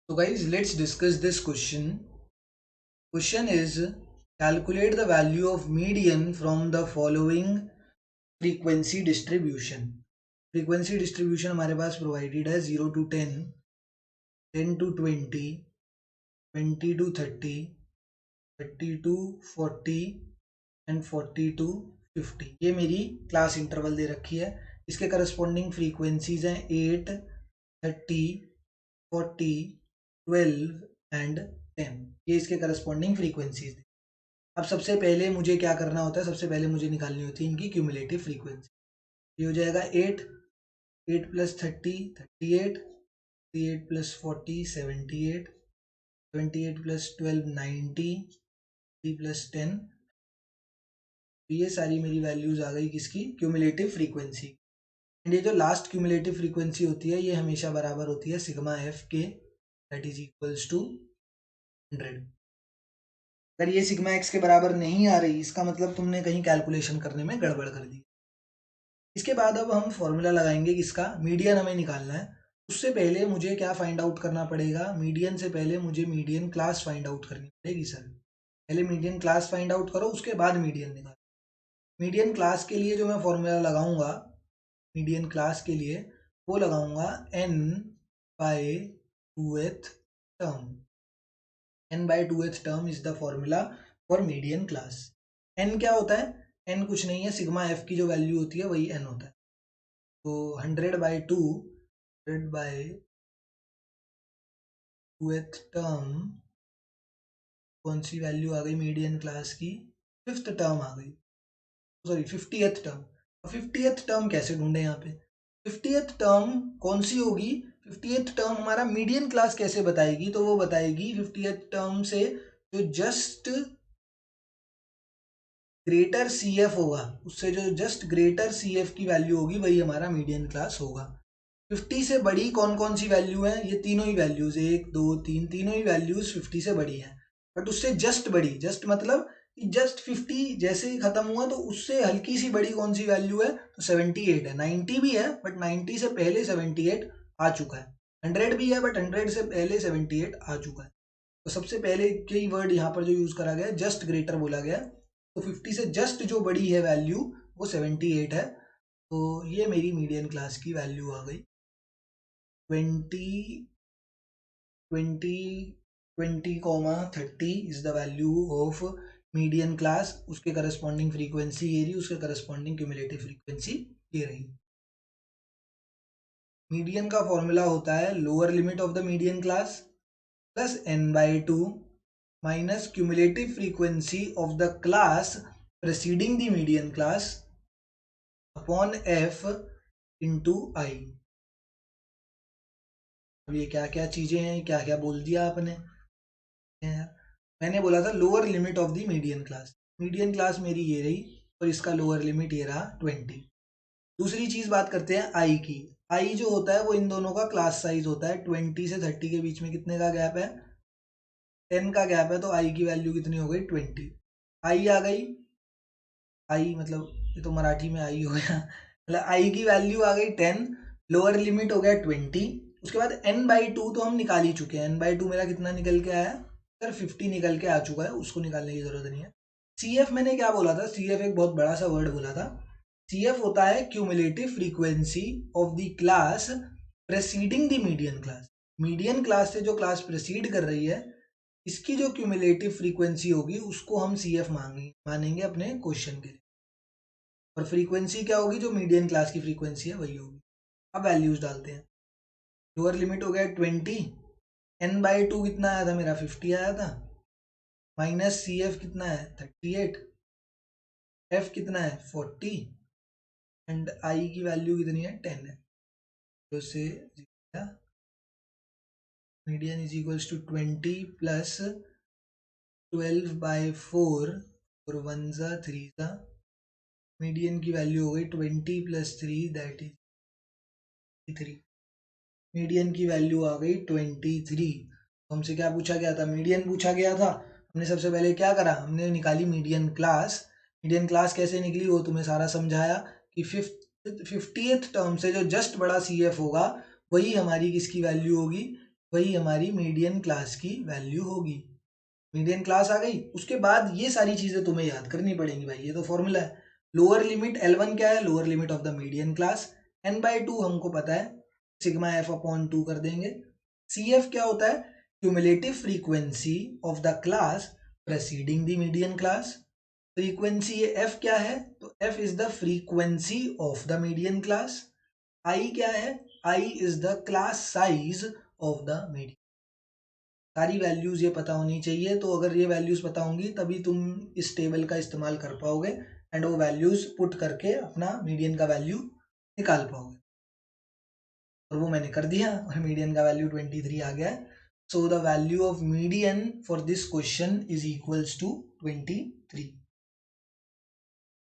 So guys, let's discuss this question. Question is calculate the value of median from the following frequency distribution. Frequency distribution हमारे पास provided है 0 to 10, 10 to 20, 20 to 30, 30 to 40 and 40 to 50. ये मेरी class interval दे रखी है. इसके corresponding frequencies हैं 8, 30, 40, 12 and 10. ये इसके करस्पॉन्डिंग फ्रीक्वेंसीज हैं. अब सबसे पहले मुझे क्या करना होता है, सबसे पहले मुझे निकालनी होती है इनकी क्यूमुलेटिव फ्रीक्वेंसी. ये हो जाएगा 8, 8 प्लस 30, 38, 38 प्लस 40, 78, 78 प्लस 12, 90, 3 प्लस 10. ये सारी मेरी वैल्यूज आ गई किसकी, क्यूमुलेटिव फ्रीक्वेंसी. एंड ये जो लास्ट क्यूमुलेटिव फ्रीक्वेंसी होती है ये हमेशा बराबर होती है सिग्मा एफ के, दैट इज इक्वल्स टू 100. अगर ये सिग्मा एक्स के बराबर नहीं आ रही, इसका मतलब तुमने कहीं कैलकुलेशन करने में गड़बड़ कर दी. इसके बाद अब हम फॉर्मूला लगाएंगे किसका, मीडियन हमें निकालना है. उससे पहले मुझे क्या फाइंड आउट करना पड़ेगा, मीडियन से पहले मुझे मीडियन क्लास फाइंड आउट करनी पड़ेगी. सर पहले मीडियन क्लास फाइंड आउट करो, उसके बाद मीडियन निकालो. मीडियन क्लास के लिए जो मैं फॉर्मूला लगाऊंगा मीडियन क्लास के लिए, वो लगाऊंगा n by 2th term. n by 2th term is the formula for median class. n क्या होता है, n कुछ नहीं है, सिग्मा f की जो वैल्यू होती है वही n होता है. तो 100 बाय 2, 100 बाय 2th टर्म, कौन सी वैल्यू आ गई मीडियन क्लास की, 5th टर्म आ गई, sorry 50th term. 50th term कैसे ढूंढे यहाँ पे, 50th टर्म कौन सी होगी, 50th टर्म हमारा मीडियन क्लास कैसे बताएगी, तो वो बताएगी 50th टर्म से जो जस्ट ग्रेटर सी एफ होगा, उससे जो जस्ट ग्रेटर सी एफ की वैल्यू होगी वही हमारा मीडियन क्लास होगा. 50 से बड़ी कौन कौन सी वैल्यू है, ये तीनों ही वैल्यूज, 1 2 3, तीनों ही वैल्यूज 50 से बड़ी है. बट उससे जस्ट बड़ी, जस्ट मतलब जस्ट 50 जैसे ही खत्म हुआ तो उससे हल्की सी बड़ी कौन सी वैल्यू है, तो 78 है. 90 भी है बट 90 से पहले 78 आ चुका है. 100 भी है बट 100 से पहले 78 आ चुका है. तो सबसे पहले की वर्ड यहाँ पर जो यूज करा गया है जस्ट ग्रेटर बोला गया. तो 50 से जस्ट जो बड़ी है वैल्यू वो 78 है. तो ये मेरी मीडियन क्लास की वैल्यू आ गई. 20 30 is the value of median class. उसके करस्पॉन्डिंग फ्रीक्वेंसी ये रही, उसके करस्पॉन्डिंग क्यूमुलेटिव फ्रीक्वेंसी ये रही. मीडियन का फॉर्मूला होता है lower limit of the median class plus n by 2 minus cumulative frequency of the class preceding the median class upon f into I. अब ये क्या क्या चीजें हैं, क्या क्या बोल दिया आपने. मैंने बोला था lower limit of the median class. Median class मेरी ये रही और इसका लोअर लिमिट ये रहा 20. दूसरी चीज बात करते हैं आई की. आई जो होता है वो इन दोनों का क्लास साइज होता है. 20 से 30 के बीच में कितने का गैप है, 10 का गैप है. तो आई की वैल्यू कितनी हो गई, 20. आई आ गई, आई मतलब ये तो मराठी में आई हो गया, मतलब आई की वैल्यू आ गई 10, लोअर लिमिट हो गया 20. उसके बाद n बाई 2 तो हम निकाल ही चुके हैं. n बाई 2 मेरा कितना निकल के आया, सर 50 निकल के आ चुका है, उसको निकालने की जरूरत नहीं है. सी एफ मैंने क्या बोला था, सी एफ एक बहुत बड़ा सा वर्ड बोला था. सी एफ होता है cumulative frequency of the class preceding the median class. Median class से जो क्लास प्रेसीड कर रही है इसकी जो क्यूमुलेटिव फ्रीक्वेंसी होगी उसको हम सी एफ मानेंगे अपने क्वेश्चन के लिए. और फ्रीक्वेंसी क्या होगी, जो मीडियन क्लास की फ्रीक्वेंसी है वही होगी. अब वैल्यूज डालते हैं. लोअर लिमिट हो गया 20, n बाई 2 कितना आया था मेरा, 50 आया था, माइनस सी एफ कितना है 38, f कितना है 40 एंड i की वैल्यू कितनी है 10 है. तो से median is equals to 20 plus 12 by 4 और 1 ज़ा 3 ज़ा. मीडियन की वैल्यू हो गई 20 प्लस 3 दैट इज 3. मीडियन की वैल्यू आ गई 23. हमसे क्या पूछा गया था, मीडियन पूछा गया था. हमने सबसे पहले क्या करा, हमने निकाली मीडियन क्लास. मीडियन क्लास कैसे निकली वो तुम्हें सारा समझाया कि 50th टर्म से जो जस्ट बड़ा सी एफ होगा वही हमारी किसकी वैल्यू होगी, वही हमारी मीडियन क्लास की वैल्यू होगी। मीडियन क्लास आ गई, उसके बाद ये सारी चीजें तुम्हें याद करनी पड़ेंगी भाई, ये तो फॉर्मूला है। लोअर लिमिट L1 क्या है, lower limit of the median class, n/2 हमको पता है, सिग्मा f अपॉन 2 कर देंगे। CF क्या होता है, cumulative frequency of the class preceding the median class. Frequency f क्या है, तो f is the frequency of the median class. I क्या है, I is the class size of the median. सारी वैल्यूज ये पता होनी चाहिए, तो अगर ये वैल्यूज पता होंगी तभी तुम इस टेबल का इस्तेमाल कर पाओगे एंड वो वैल्यूज पुट करके अपना मीडियन का वैल्यू निकाल पाओगे। और वो मैंने कर दिया और मीडियन का वैल्यू 23 आ गया। So the value of median for this question is equals to 23।